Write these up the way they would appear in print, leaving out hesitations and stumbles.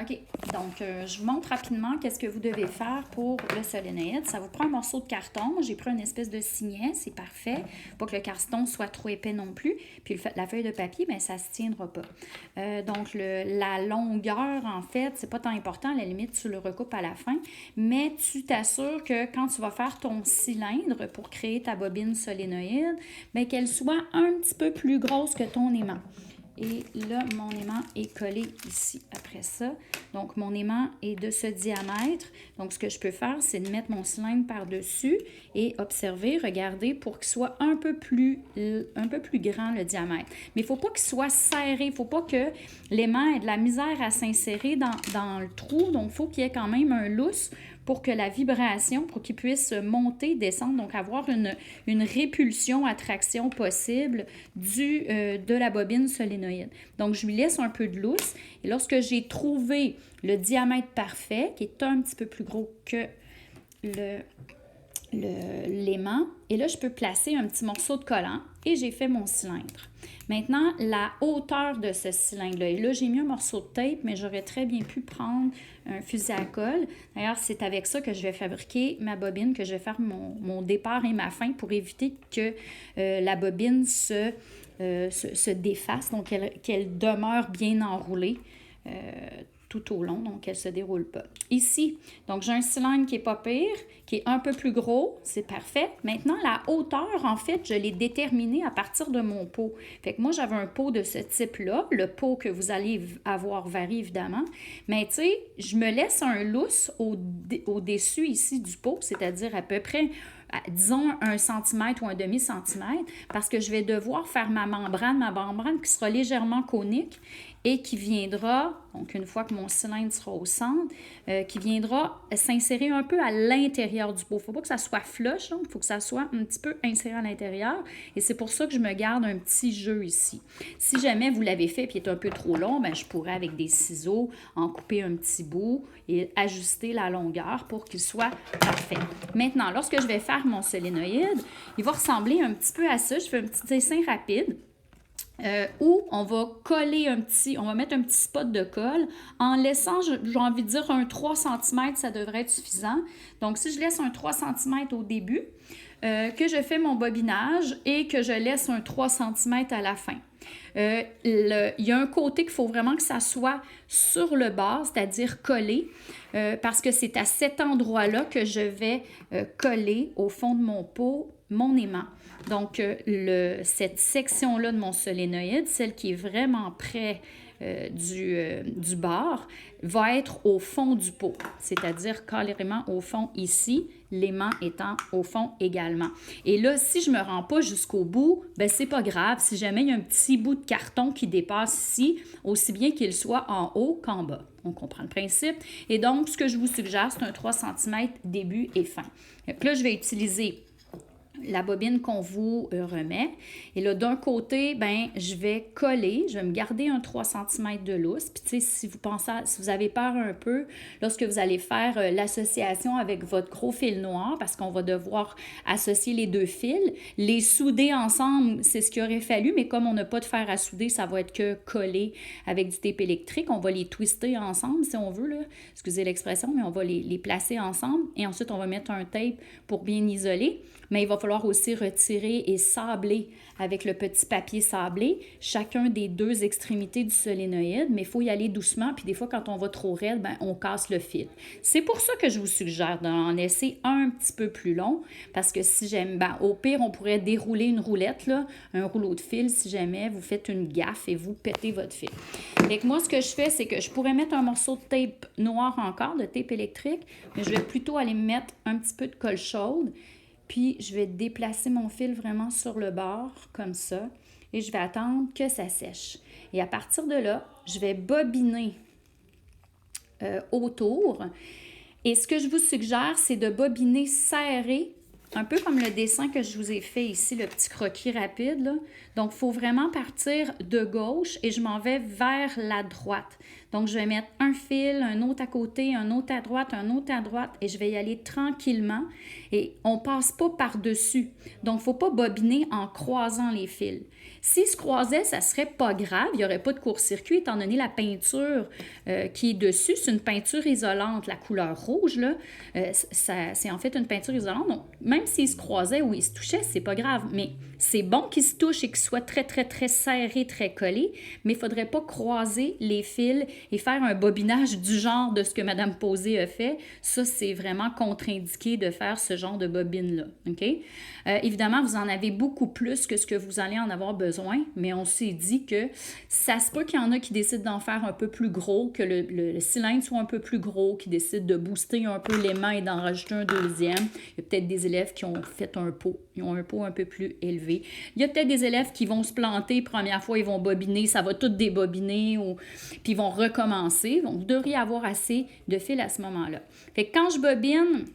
OK, donc je vous montre rapidement qu'est-ce que vous devez faire pour le solénoïde. Ça vous prend un morceau de carton. J'ai pris une espèce de signet, c'est parfait. Pas que le carton soit trop épais non plus. Puis la feuille de papier, bien, ça ne se tiendra pas. Donc la longueur, en fait, c'est pas tant important. À la limite, tu le recoupes à la fin. Mais tu t'assures que quand tu vas faire ton cylindre pour créer ta bobine solénoïde, bien, qu'elle soit un petit peu plus grosse que ton aimant. Et là, mon aimant est collé ici après ça. Donc, mon aimant est de ce diamètre. Donc, ce que je peux faire, c'est de mettre mon cylindre par-dessus et observer, regarder pour qu'il soit un peu plus grand le diamètre. Mais il ne faut pas qu'il soit serré. Il ne faut pas que l'aimant ait de la misère à s'insérer dans le trou. Donc, il faut qu'il y ait quand même un lousse pour que la vibration, pour qu'il puisse monter, descendre, donc avoir une répulsion, attraction possible de la bobine solénoïde. Donc, je lui laisse un peu de lousse. Et lorsque j'ai trouvé le diamètre parfait, qui est un petit peu plus gros que l'aimant, et là, je peux placer un petit morceau de collant et j'ai fait mon cylindre. Maintenant, la hauteur de ce cylindre-là, et là, j'ai mis un morceau de tape, mais j'aurais très bien pu prendre un fusil à colle. D'ailleurs, c'est avec ça que je vais fabriquer ma bobine, que je vais faire mon départ et ma fin pour éviter que la bobine se défasse, donc qu'elle demeure bien enroulée tout au long, donc elle ne se déroule pas. Ici, donc j'ai un cylindre qui n'est pas pire, qui est un peu plus gros, c'est parfait. Maintenant, la hauteur, en fait, je l'ai déterminée à partir de mon pot. Fait que moi, j'avais un pot de ce type-là. Le pot que vous allez avoir varie, évidemment. Mais tu sais, je me laisse un lousse au-dessus ici du pot, c'est-à-dire à peu près disons 1 cm ou un demi-centimètre, parce que je vais devoir faire ma membrane qui sera légèrement conique et qui viendra, donc une fois que mon cylindre sera au centre, qui viendra s'insérer un peu à l'intérieur du pot. Il ne faut pas que ça soit flush, il faut que ça soit un petit peu inséré à l'intérieur. Et c'est pour ça que je me garde un petit jeu ici. Si jamais vous l'avez fait et qu'il est un peu trop long, bien, je pourrais avec des ciseaux en couper un petit bout et ajuster la longueur pour qu'il soit parfait. Maintenant, lorsque je vais faire mon solénoïde, il va ressembler un petit peu à ça. Je fais un petit dessin rapide. Où on va on va mettre un petit spot de colle en laissant, j'ai envie de dire, un 3 cm, ça devrait être suffisant. Donc, si je laisse un 3 cm au début, que je fais mon bobinage et que je laisse un 3 cm à la fin. Il y a un côté qu'il faut vraiment que ça soit sur le bord, c'est-à-dire collé, parce que c'est à cet endroit-là que je vais coller au fond de mon pot mon aimant. Donc, cette section-là de mon solénoïde, celle qui est vraiment près du bord, va être au fond du pot, c'est-à-dire carrément au fond ici, l'aimant étant au fond également. Et là, si je ne me rends pas jusqu'au bout, ben c'est pas grave. Si jamais il y a un petit bout de carton qui dépasse ici, aussi bien qu'il soit en haut qu'en bas. On comprend le principe. Et donc, ce que je vous suggère, c'est un 3 cm début et fin. Donc là, je vais utiliser la bobine qu'on vous remet. Et là, d'un côté, ben, je vais coller, je vais me garder un 3 cm de lousse. Puis, tu sais, si vous avez peur un peu, lorsque vous allez faire l'association avec votre gros fil noir, parce qu'on va devoir associer les deux fils, les souder ensemble, c'est ce qu'il aurait fallu, mais comme on n'a pas de fer à souder, ça va être que collé avec du tape électrique. On va les twister ensemble, si on veut, là. Excusez l'expression, mais on va les placer ensemble. Et ensuite, on va mettre un tape pour bien isoler. Mais il va falloir aussi retirer et sabler avec le petit papier sablé chacun des deux extrémités du solénoïde, mais il faut y aller doucement, puis des fois, quand on va trop raide, ben, on casse le fil. C'est pour ça que je vous suggère d'en laisser un petit peu plus long, parce que si j'aime, ben, au pire, on pourrait dérouler une roulette, là, un rouleau de fil, si jamais vous faites une gaffe et vous pétez votre fil. Fait que moi, ce que je fais, c'est que je pourrais mettre un morceau de tape noir encore, de tape électrique, mais je vais plutôt aller mettre un petit peu de colle chaude. Puis, je vais déplacer mon fil vraiment sur le bord, comme ça, et je vais attendre que ça sèche. Et à partir de là, je vais bobiner autour. Et ce que je vous suggère, c'est de bobiner serré un peu comme le dessin que je vous ai fait ici, le petit croquis rapide, là. Donc, il faut vraiment partir de gauche et je m'en vais vers la droite. Donc, je vais mettre un fil, un autre à côté, un autre à droite, un autre à droite et je vais y aller tranquillement et on ne passe pas par-dessus. Donc, il ne faut pas bobiner en croisant les fils. S'ils se croisaient, ça ne serait pas grave, il n'y aurait pas de court-circuit étant donné la peinture qui est dessus. C'est une peinture isolante, la couleur rouge, là, c'est en fait une peinture isolante. Donc, même s'ils se croisaient ou ils se touchaient, c'est pas grave. Mais c'est bon qu'ils se touchent et qu'ils soient très, très, très serrés, très collés, mais il ne faudrait pas croiser les fils et faire un bobinage du genre de ce que Mme Posé a fait. Ça, c'est vraiment contre-indiqué de faire ce genre de bobine-là. OK? Évidemment, vous en avez beaucoup plus que ce que vous allez en avoir besoin, mais on s'est dit que ça se peut qu'il y en a qui décident d'en faire un peu plus gros, que le cylindre soit un peu plus gros, qui décident de booster un peu l'aimant et d'en rajouter un deuxième. Il y a peut-être des élèves qui ont fait un pot. Ils ont un pot un peu plus élevé. Il y a peut-être des élèves qui vont se planter. Première fois, ils vont bobiner. Ça va tout débobiner. Puis ils vont recommencer. Donc, vous devriez avoir assez de fil à ce moment-là. Fait que quand je bobine,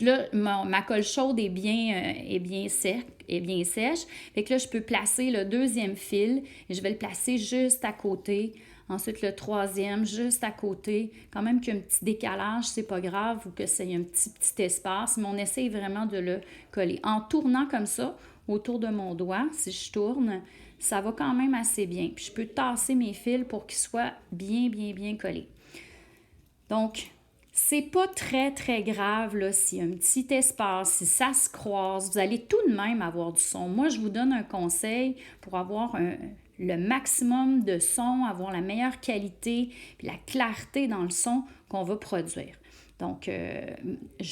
là, ma colle chaude est bien sèche. Fait que là, je peux placer le deuxième fil et je vais le placer juste à côté. Ensuite, le troisième, juste à côté. Quand même qu'il y a un petit décalage, c'est pas grave, ou que c'est un petit espace, mais on essaye vraiment de le coller. En tournant comme ça, autour de mon doigt, si je tourne, ça va quand même assez bien. Puis je peux tasser mes fils pour qu'ils soient bien, bien, bien collés. Donc, c'est pas très, très grave là, s'il y a un petit espace, si ça se croise, vous allez tout de même avoir du son. Moi, je vous donne un conseil pour avoir le maximum de son, avoir la meilleure qualité, puis la clarté dans le son qu'on va produire. Donc,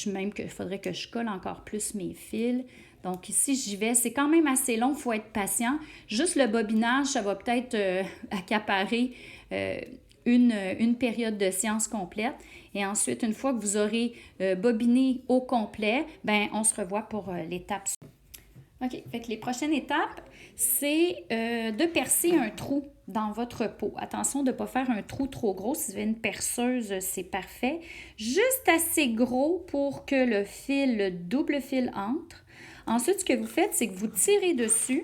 même qu'il faudrait que je colle encore plus mes fils. Donc, ici, j'y vais. C'est quand même assez long, il faut être patient. Juste le bobinage, ça va peut-être accaparer une période de séance complète. Et ensuite, une fois que vous aurez bobiné au complet, ben on se revoit pour l'étape. OK, fait que les prochaines étapes, c'est de percer un trou dans votre peau. Attention de ne pas faire un trou trop gros. Si vous avez une perceuse, c'est parfait. Juste assez gros pour que le double fil entre. Ensuite, ce que vous faites, c'est que vous tirez dessus,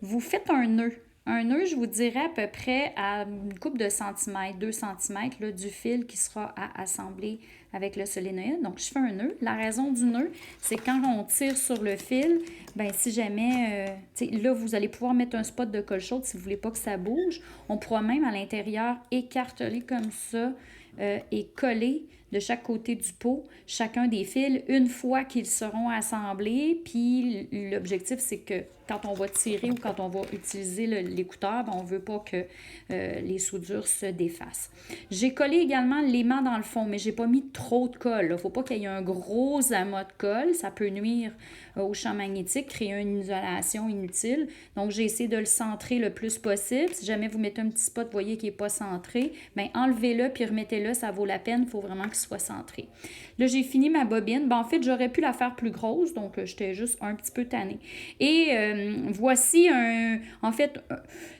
vous faites un nœud. Un nœud, je vous dirais à peu près à une couple de centimètres, 2 centimètres là, du fil qui sera à assembler avec le solénoïde. Donc, je fais un nœud. La raison du nœud, c'est quand on tire sur le fil, bien, si jamais, là, vous allez pouvoir mettre un spot de colle chaude si vous ne voulez pas que ça bouge. On pourra même à l'intérieur écarteler comme ça et coller de chaque côté du pot chacun des fils une fois qu'ils seront assemblés. Puis l'objectif, c'est que quand on va tirer ou quand on va utiliser l'écouteur, on ne veut pas que les soudures se défassent. J'ai collé également l'aimant dans le fond, mais je n'ai pas mis trop de colle. Il ne faut pas qu'il y ait un gros amas de colle. Ça peut nuire au champ magnétique, créer une isolation inutile. Donc, j'ai essayé de le centrer le plus possible. Si jamais vous mettez un petit spot, vous voyez qu'il n'est pas centré, bien, enlevez-le puis remettez-le, ça vaut la peine. Il faut vraiment qu'il soit centré. Là, j'ai fini ma bobine. Ben, en fait, j'aurais pu la faire plus grosse, donc j'étais juste un petit peu tannée. Et voici en fait,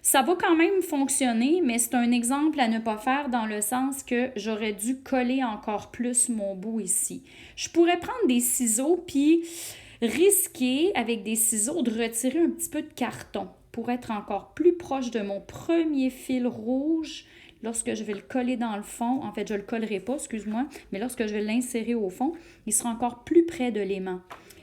ça va quand même fonctionner, mais c'est un exemple à ne pas faire dans le sens que j'aurais dû coller encore plus mon bout ici. Je pourrais prendre des ciseaux puis risquer avec des ciseaux de retirer un petit peu de carton pour être encore plus proche de mon premier fil rouge. Lorsque je vais le coller dans le fond, en fait, je ne le collerai pas, excuse-moi, mais lorsque je vais l'insérer au fond, il sera encore plus près de l'aimant.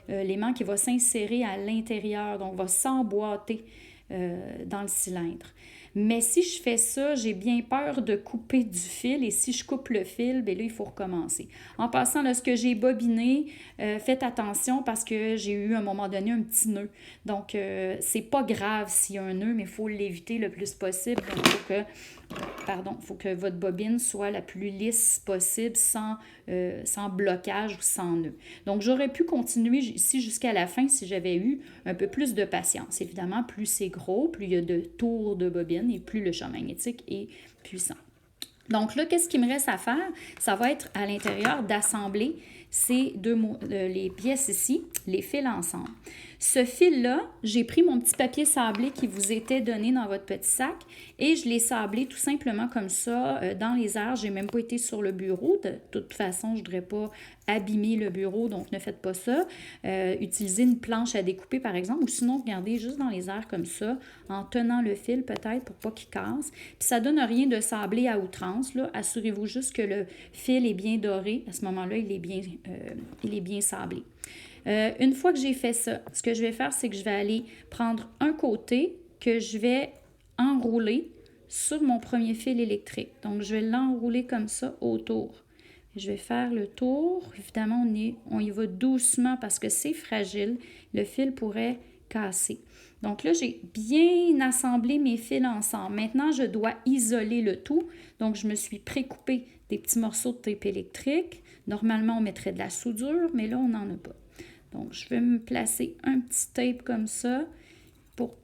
L'aimant qui va s'insérer à l'intérieur, donc va s'emboîter dans le cylindre. Mais si je fais ça, j'ai bien peur de couper du fil et si je coupe le fil, bien là, il faut recommencer. En passant, là, ce que j'ai bobiné, faites attention parce que j'ai eu à un moment donné un petit nœud. Donc, c'est pas grave s'il y a un nœud, mais il faut l'éviter le plus possible. Donc, il faut que votre bobine soit la plus lisse possible sans blocage ou sans nœud. Donc, j'aurais pu continuer ici jusqu'à la fin si j'avais eu un peu plus de patience. Évidemment, plus c'est gros, plus il y a de tours de bobine et plus le champ magnétique est puissant. Donc là, qu'est-ce qu'il me reste à faire? Ça va être à l'intérieur d'assembler les pièces ici, les fils ensemble. Ce fil-là, j'ai pris mon petit papier sablé qui vous était donné dans votre petit sac et je l'ai sablé tout simplement comme ça dans les airs. Je n'ai même pas été sur le bureau. De toute façon, je ne voudrais pas abîmer le bureau, donc ne faites pas ça. Utilisez une planche à découper, par exemple, ou sinon, regardez juste dans les airs comme ça, en tenant le fil peut-être pour pas qu'il casse. Puis ça ne donne rien de sablé à outrance. Assurez-vous juste que le fil est bien doré. À ce moment-là, il est bien sablé. Une fois que j'ai fait ça, ce que je vais faire, c'est que je vais aller prendre un côté que je vais enrouler sur mon premier fil électrique. Donc, je vais l'enrouler comme ça autour. Je vais faire le tour. Évidemment, on y va doucement parce que c'est fragile. Le fil pourrait casser. Donc là, j'ai bien assemblé mes fils ensemble. Maintenant, je dois isoler le tout. Donc, je me suis précoupé des petits morceaux de tape électrique. Normalement, on mettrait de la soudure, mais là, on n'en a pas. Donc, je vais me placer un petit tape comme ça pour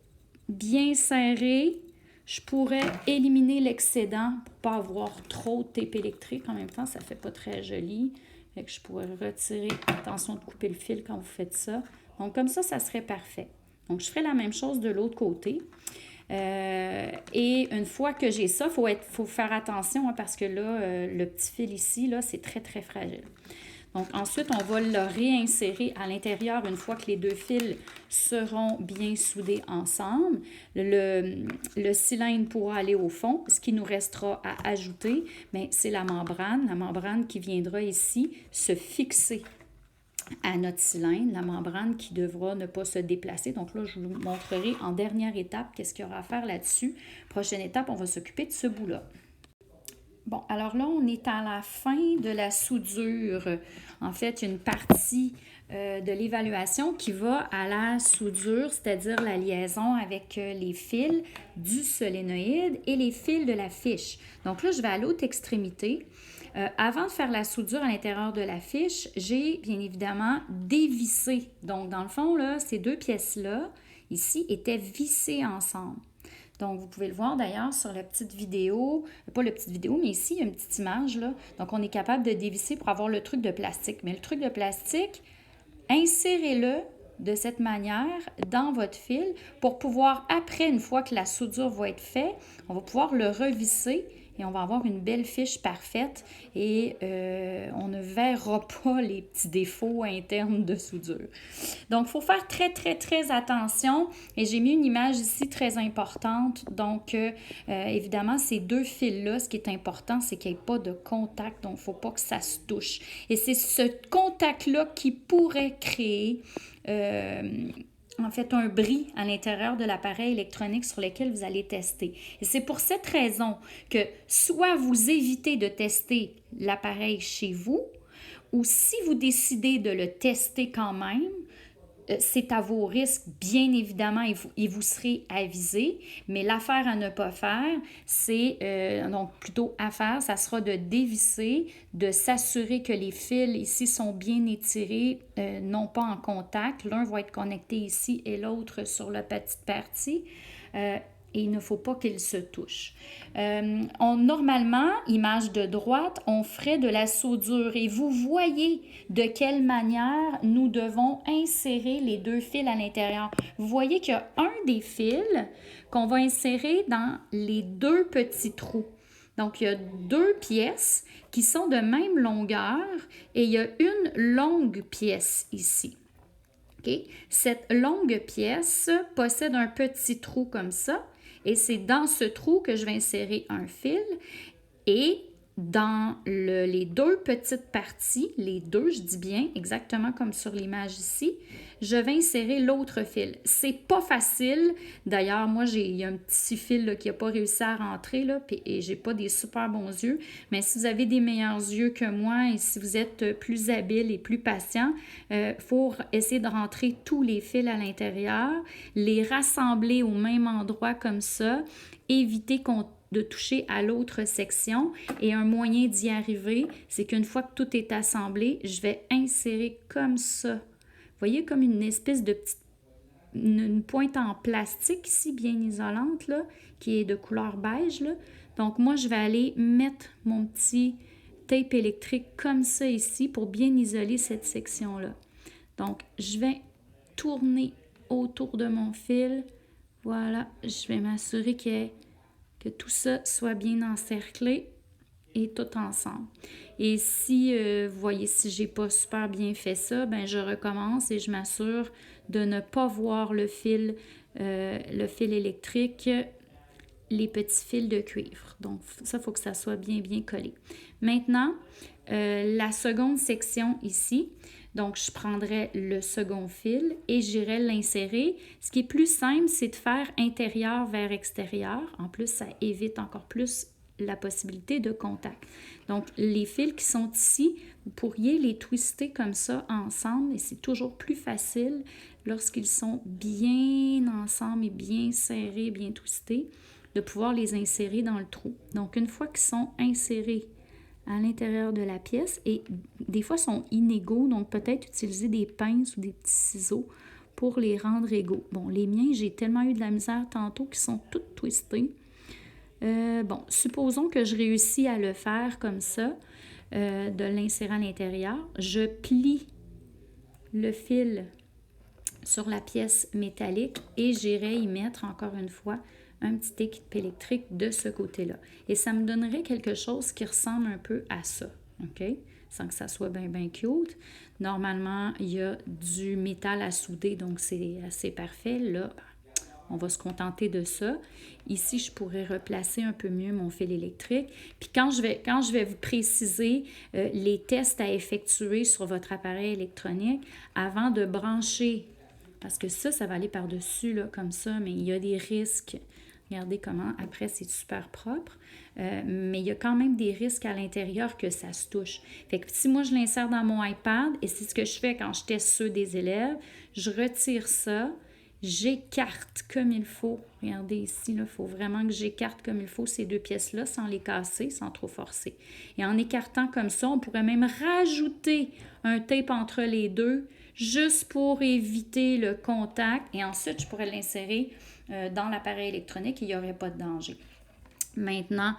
bien serrer. Je pourrais éliminer l'excédent pour ne pas avoir trop de tape électrique. En même temps, ça ne fait pas très joli. Fait que je pourrais retirer. Attention de couper le fil quand vous faites ça. Donc, comme ça serait parfait. Donc, je ferai la même chose de l'autre côté. Et une fois que j'ai ça, il faut faire attention parce que là, le petit fil ici, là, c'est très, très fragile. Donc, ensuite, on va le réinsérer à l'intérieur une fois que les deux fils seront bien soudés ensemble. Le cylindre pourra aller au fond. Ce qui nous restera à ajouter, c'est la membrane qui viendra ici se fixer à notre cylindre, la membrane qui devra ne pas se déplacer. Donc là, je vous montrerai en dernière étape qu'est-ce qu'il y aura à faire là-dessus. Prochaine étape, on va s'occuper de ce bout-là. Bon, alors là, on est à la fin de la soudure. En fait, une partie de l'évaluation qui va à la soudure, c'est-à-dire la liaison avec les fils du solénoïde et les fils de la fiche. Donc là, je vais à l'autre extrémité. Avant de faire la soudure à l'intérieur de la fiche, j'ai bien évidemment dévissé. Donc, dans le fond, là, ces deux pièces-là, ici, étaient vissées ensemble. Donc, vous pouvez le voir d'ailleurs sur la petite vidéo, pas la petite vidéo, mais ici, il y a une petite image, là. Donc, on est capable de dévisser pour avoir le truc de plastique. Mais le truc de plastique, insérez-le de cette manière dans votre fil pour pouvoir, après, une fois que la soudure va être faite, on va pouvoir le revisser et on va avoir une belle fiche parfaite et on ne verra pas les petits défauts internes de soudure. Donc, il faut faire très, très, très attention et j'ai mis une image ici très importante. Donc, évidemment, ces deux fils-là, ce qui est important, c'est qu'il n'y ait pas de contact, donc il ne faut pas que ça se touche. Et c'est ce contact-là qui pourrait créer en fait, un bris à l'intérieur de l'appareil électronique sur lequel vous allez tester. Et c'est pour cette raison que soit vous évitez de tester l'appareil chez vous, ou si vous décidez de le tester quand même, c'est à vos risques, bien évidemment, et vous serez avisé. Mais l'affaire à ne pas faire, c'est, donc plutôt à faire, ça sera de dévisser, de s'assurer que les fils ici sont bien étirés, non pas en contact. L'un va être connecté ici et l'autre sur la petite partie. Et il ne faut pas qu'ils se touchent. Normalement, image de droite, on ferait de la soudure et vous voyez de quelle manière nous devons insérer les deux fils à l'intérieur. Vous voyez qu'il y a un des fils qu'on va insérer dans les deux petits trous. Donc, il y a deux pièces qui sont de même longueur et il y a une longue pièce ici. Okay? Cette longue pièce possède un petit trou comme ça. Et c'est dans ce trou que je vais insérer un fil et dans les deux petites parties, les deux, je dis bien, exactement comme sur l'image ici, je vais insérer l'autre fil. C'est pas facile. D'ailleurs, moi, il y a un petit fil là, qui n'a pas réussi à rentrer là, et j'ai pas des super bons yeux. Mais si vous avez des meilleurs yeux que moi et si vous êtes plus habile et plus patient, faut essayer de rentrer tous les fils à l'intérieur, les rassembler au même endroit comme ça, éviter de toucher à l'autre section. Et un moyen d'y arriver, c'est qu'une fois que tout est assemblé, je vais insérer comme ça. Vous voyez, comme une espèce de petite une pointe en plastique ici, bien isolante, là, qui est de couleur beige, là. Donc, moi, je vais aller mettre mon petit tape électrique comme ça ici pour bien isoler cette section-là. Donc, je vais tourner autour de mon fil. Voilà, je vais m'assurer que tout ça soit bien encerclé et tout ensemble. Et si, vous voyez, si j'ai pas super bien fait ça, ben je recommence et je m'assure de ne pas voir le fil électrique, les petits fils de cuivre. Donc, ça, il faut que ça soit bien, bien collé. Maintenant, la seconde section ici, donc je prendrai le second fil et j'irai l'insérer. Ce qui est plus simple, c'est de faire intérieur vers extérieur. En plus, ça évite encore plus la possibilité de contact. Donc, les fils qui sont ici, vous pourriez les twister comme ça ensemble et c'est toujours plus facile lorsqu'ils sont bien ensemble et bien serrés, bien twistés, de pouvoir les insérer dans le trou. Donc, une fois qu'ils sont insérés à l'intérieur de la pièce, et des fois sont inégaux, donc peut-être utiliser des pinces ou des petits ciseaux pour les rendre égaux. Bon, les miens, j'ai tellement eu de la misère tantôt qu'ils sont tous twistés. Bon, supposons que je réussis à le faire comme ça, de l'insérer à l'intérieur. Je plie le fil sur la pièce métallique et j'irai y mettre encore une fois un petit équipe électrique de ce côté-là. Et ça me donnerait quelque chose qui ressemble un peu à ça, OK? Sans que ça soit bien, bien cute. Normalement, il y a du métal à souder, donc c'est assez parfait. Là, on va se contenter de ça. Ici, je pourrais replacer un peu mieux mon fil électrique. Puis quand je vais vous préciser les tests à effectuer sur votre appareil électronique avant de brancher, parce que ça va aller par-dessus, là, comme ça, mais il y a des risques. Regardez comment, après, c'est super propre. Mais il y a quand même des risques à l'intérieur que ça se touche. Fait que si moi, je l'insère dans mon iPad, et c'est ce que je fais quand je teste ceux des élèves, je retire ça, j'écarte comme il faut. Regardez ici, il faut vraiment que j'écarte comme il faut ces deux pièces-là sans les casser, sans trop forcer. Et en écartant comme ça, on pourrait même rajouter un tape entre les deux, juste pour éviter le contact. Et ensuite, je pourrais l'insérer dans l'appareil électronique et il n'y aurait pas de danger. Maintenant,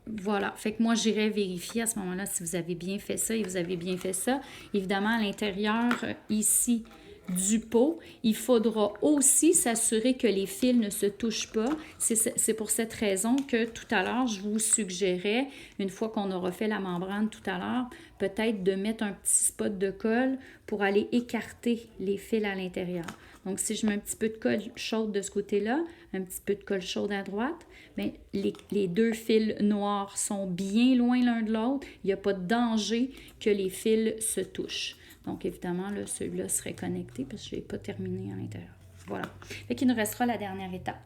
voilà. Fait que moi, j'irai vérifier à ce moment-là si vous avez bien fait ça et vous avez bien fait ça. Évidemment, à l'intérieur, ici, du pot, il faudra aussi s'assurer que les fils ne se touchent pas. C'est pour cette raison que tout à l'heure, je vous suggérais, une fois qu'on aura fait la membrane tout à l'heure, peut-être de mettre un petit spot de colle pour aller écarter les fils à l'intérieur. Donc, si je mets un petit peu de colle chaude de ce côté-là, un petit peu de colle chaude à droite, bien, les deux fils noirs sont bien loin l'un de l'autre. Il n'y a pas de danger que les fils se touchent. Donc, évidemment, là, celui-là serait connecté parce que je n'ai pas terminé à l'intérieur. Voilà. Fait qu'il nous restera la dernière étape.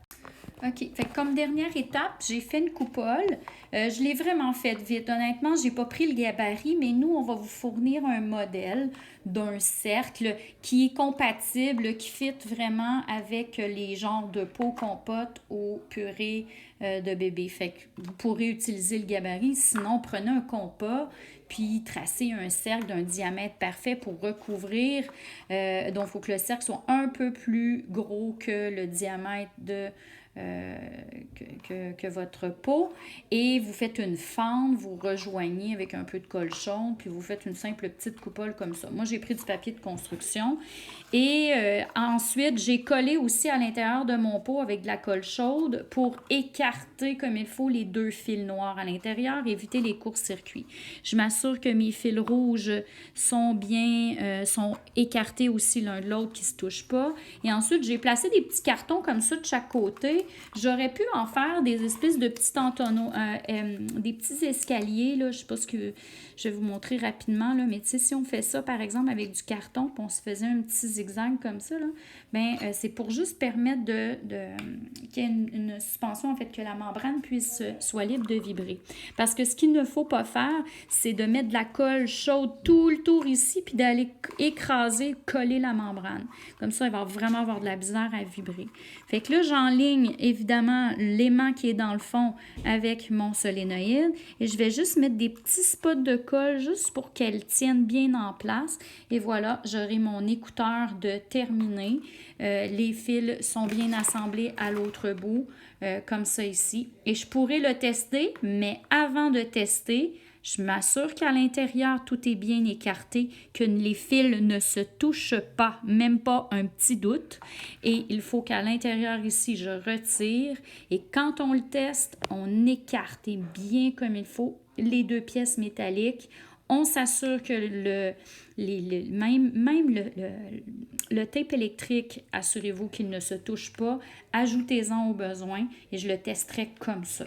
OK. Fait que comme dernière étape, j'ai fait une coupole. Je l'ai vraiment faite vite. Honnêtement, je n'ai pas pris le gabarit, mais nous, on va vous fournir un modèle d'un cercle qui est compatible, qui fit vraiment avec les genres de pots compote ou purée de bébé. Fait que vous pourrez utiliser le gabarit. Sinon, prenez un compas puis tracez un cercle d'un diamètre parfait pour recouvrir. Donc, il faut que le cercle soit un peu plus gros que le diamètre que votre pot. Et vous faites une fente, vous rejoignez avec un peu de colle chaude, puis vous faites une simple petite coupole comme ça. Moi, j'ai pris du papier de construction. Et ensuite, j'ai collé aussi à l'intérieur de mon pot avec de la colle chaude pour écarter comme il faut les deux fils noirs à l'intérieur, éviter les courts-circuits. Je m'assure que mes fils rouges sont bien, sont écartés aussi l'un de l'autre, qui ne se touchent pas. Et ensuite, j'ai placé des petits cartons comme ça de chaque côté. J'aurais pu en faire des espèces de petits entonneaux, des petits escaliers, là, je ne sais pas ce que je vais vous montrer rapidement, là, mais tu sais, si on fait ça, par exemple, avec du carton, puis on se faisait un petit zigzag comme ça, là, bien, c'est pour juste permettre qu'il y ait une suspension, en fait, que la membrane soit libre de vibrer. Parce que ce qu'il ne faut pas faire, c'est de mettre de la colle chaude tout le tour ici, puis d'aller écraser, coller la membrane. Comme ça, elle va vraiment avoir de la misère à vibrer. Fait que là, j'enligne, évidemment, l'aimant qui est dans le fond avec mon solénoïde, et je vais juste mettre des petits spots de colle juste pour qu'elle tienne bien en place. Et voilà, j'aurai mon écouteur de terminé. Les fils sont bien assemblés à l'autre bout, comme ça ici. Et je pourrais le tester, mais avant de tester, Je m'assure qu'à l'intérieur, tout est bien écarté, que les fils ne se touchent pas, même pas un petit doute. Et il faut qu'à l'intérieur ici, je retire. Et quand on le teste, on écarte bien comme il faut les deux pièces métalliques. On s'assure que même le tape électrique, assurez-vous qu'il ne se touche pas. Ajoutez-en au besoin et je le testerai comme ça.